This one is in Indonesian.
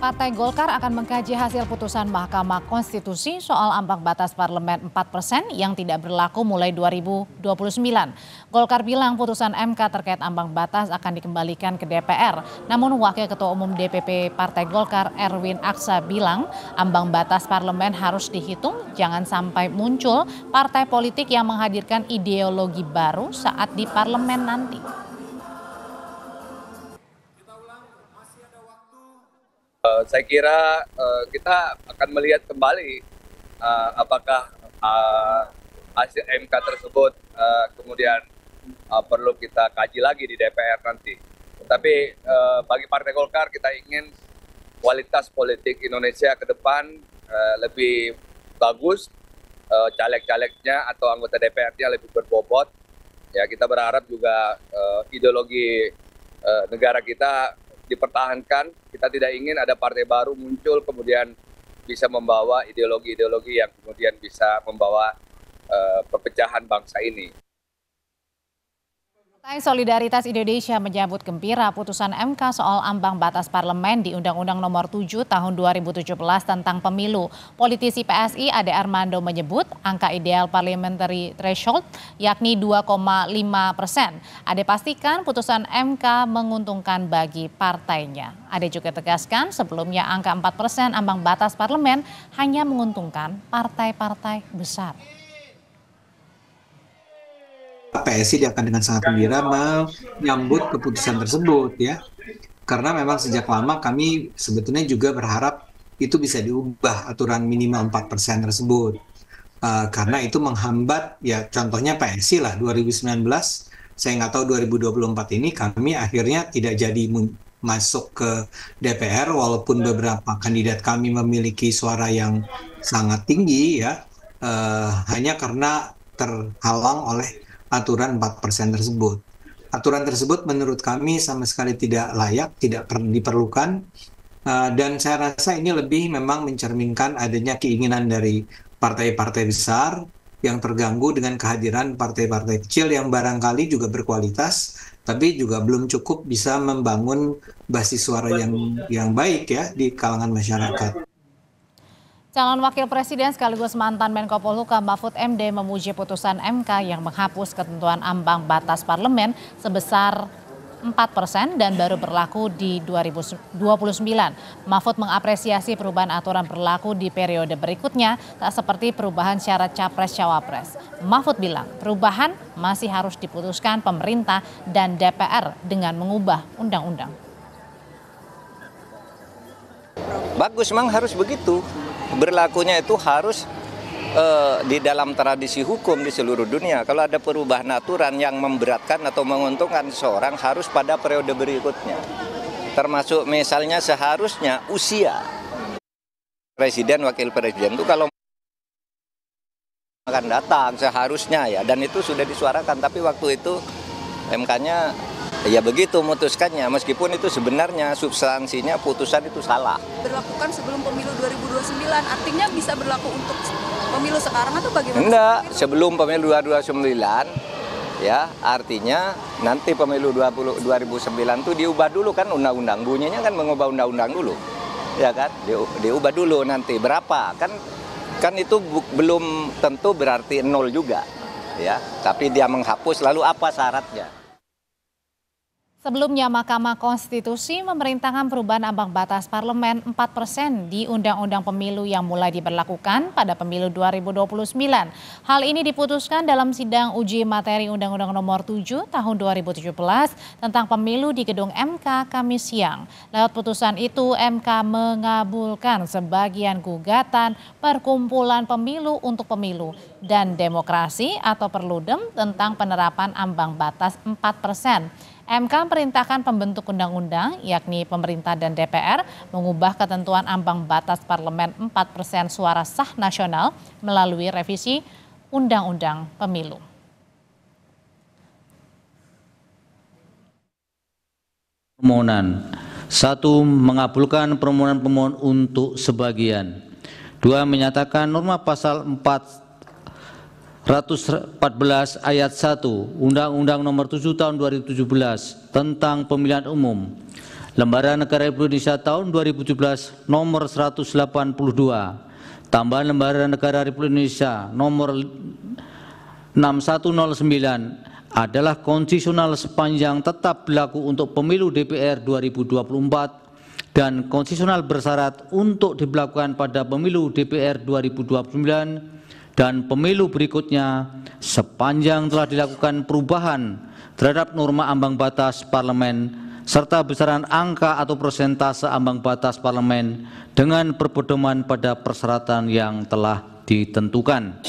Partai Golkar akan mengkaji hasil putusan Mahkamah Konstitusi soal ambang batas parlemen 4% yang tidak berlaku mulai 2029. Golkar bilang putusan MK terkait ambang batas akan dikembalikan ke DPR. Namun Wakil Ketua Umum DPP Partai Golkar Erwin Aksa bilang ambang batas parlemen harus dihitung, jangan sampai muncul partai politik yang menghadirkan ideologi baru saat di parlemen nanti. Saya kira kita akan melihat kembali apakah hasil MK tersebut kemudian perlu kita kaji lagi di DPR nanti. Tapi bagi Partai Golkar kita ingin kualitas politik Indonesia ke depan lebih bagus, caleg-calegnya atau anggota DPR-nya lebih berbobot. Ya, kita berharap juga ideologi negara kita dipertahankan. Kita tidak ingin ada partai baru muncul kemudian bisa membawa ideologi-ideologi yang kemudian bisa membawa perpecahan bangsa ini. Partai Solidaritas Indonesia menyambut gembira putusan MK soal ambang batas parlemen di Undang-Undang Nomor 7 Tahun 2017 tentang pemilu. Politisi PSI Ade Armando menyebut angka ideal parliamentary threshold yakni 2,5%. Ade pastikan putusan MK menguntungkan bagi partainya. Ade juga tegaskan sebelumnya angka 4% ambang batas parlemen hanya menguntungkan partai-partai besar. PSI akan dengan sangat gembira menyambut keputusan tersebut ya, karena memang sejak lama kami sebetulnya juga berharap itu bisa diubah aturan minimal 4% tersebut, karena itu menghambat ya, contohnya PSI lah 2019, saya nggak tahu 2024 ini kami akhirnya tidak jadi masuk ke DPR walaupun beberapa kandidat kami memiliki suara yang sangat tinggi ya, hanya karena terhalang oleh aturan 4% tersebut. Aturan tersebut menurut kami sama sekali tidak layak, tidak diperlukan, dan saya rasa ini lebih memang mencerminkan adanya keinginan dari partai-partai besar yang terganggu dengan kehadiran partai-partai kecil yang barangkali juga berkualitas, tapi juga belum cukup bisa membangun basis suara yang baik ya di kalangan masyarakat. Calon Wakil Presiden sekaligus mantan Menko Polhukam Mahfud MD memuji putusan MK yang menghapus ketentuan ambang batas parlemen sebesar 4% dan baru berlaku di 2029. Mahfud mengapresiasi perubahan aturan berlaku di periode berikutnya, tak seperti perubahan syarat Capres-Cawapres. Mahfud bilang perubahan masih harus diputuskan pemerintah dan DPR dengan mengubah undang-undang. Bagus, memang harus begitu. Berlakunya itu harus di dalam tradisi hukum di seluruh dunia. Kalau ada perubahan aturan yang memberatkan atau menguntungkan seseorang harus pada periode berikutnya. Termasuk misalnya seharusnya usia presiden, wakil presiden itu kalau akan datang seharusnya ya, dan itu sudah disuarakan, tapi waktu itu MK-nya ya begitu memutuskannya, meskipun itu sebenarnya substansinya putusan itu salah. Berlakukan sebelum pemilu 2029, artinya bisa berlaku untuk pemilu sekarang atau bagaimana? Enggak, sebelum pemilu 2029 ya, artinya nanti pemilu 2009 itu diubah dulu kan undang-undang, bunyinya kan mengubah undang-undang dulu. Ya kan? Diubah dulu nanti berapa? Kan itu belum tentu berarti nol juga. Ya, tapi dia menghapus, lalu apa syaratnya? Sebelumnya Mahkamah Konstitusi memerintahkan perubahan ambang batas parlemen 4% di Undang-Undang Pemilu yang mulai diberlakukan pada pemilu 2029. Hal ini diputuskan dalam sidang uji materi Undang-Undang Nomor 7 Tahun 2017 tentang pemilu di Gedung MK Kamis siang. Lewat putusan itu MK mengabulkan sebagian gugatan Perkumpulan Pemilu untuk Pemilu dan Demokrasi atau Perludem tentang penerapan ambang batas 4%. MK perintahkan pembentuk undang-undang yakni pemerintah dan DPR mengubah ketentuan ambang batas parlemen 4% suara sah nasional melalui revisi Undang-Undang Pemilu. Permohonan 1. Mengabulkan permohonan pemohon untuk sebagian. 2. Menyatakan norma pasal 114 ayat 1 Undang-Undang Nomor 7 Tahun 2017 tentang Pemilihan Umum Lembaran Negara Republik Indonesia tahun 2017 nomor 182, tambahan Lembaran Negara Republik Indonesia nomor 6109 adalah konstitusional sepanjang tetap berlaku untuk pemilu DPR 2024 dan konstitusional bersyarat untuk diberlakukan pada pemilu DPR 2029 dan pemilu berikutnya sepanjang telah dilakukan perubahan terhadap norma ambang batas parlemen serta besaran angka atau persentase ambang batas parlemen dengan berpedoman pada persyaratan yang telah ditentukan.